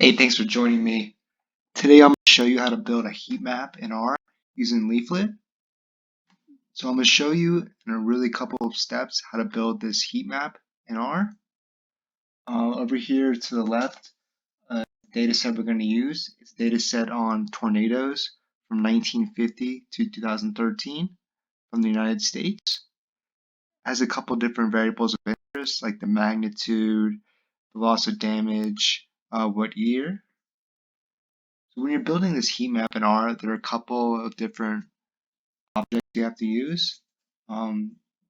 Hey, thanks for joining me. Today I'm going to show you how to build a heat map in R using Leaflet. So I'm going to show you in a really couple of steps how to build this heat map in R. Over here to the left, data set we're going to use is data set on tornadoes from 1950 to 2013 from the United States. It has a couple different variables of interest like the magnitude, the loss of damage, what year. So when you're building this heat map in R, there are a couple of different objects you have to use.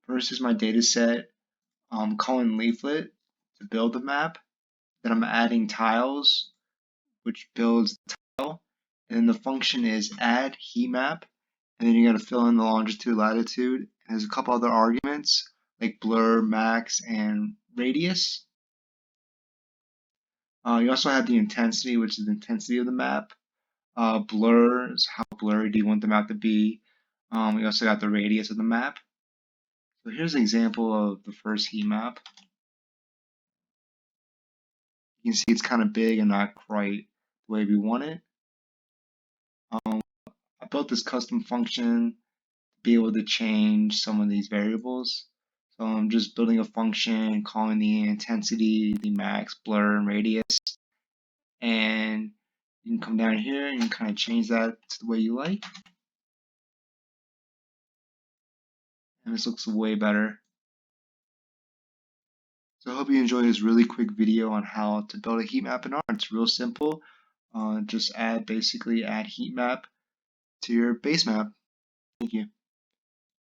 First is my data set. I'm calling Leaflet to build the map. Then I'm adding tiles, which builds the tile. And then the function is add heat map. And then you got to fill in the longitude, latitude. And there's a couple other arguments like blur, max, and radius. You also have the intensity, which is the intensity of the map. Blur is how blurry do you want the map to be. We also got the radius of the map. So here's an example of the first heat map. You can see it's kind of big and not quite the way we want it. I built this custom function to be able to change some of these variables. So I'm just building a function, calling the intensity, the max, blur, and radius. And you can come down here and you can kind of change that to the way you like. And this looks way better. So I hope you enjoyed this really quick video on how to build a heat map in R. It's real simple. Just basically add heat map to your base map. Thank you.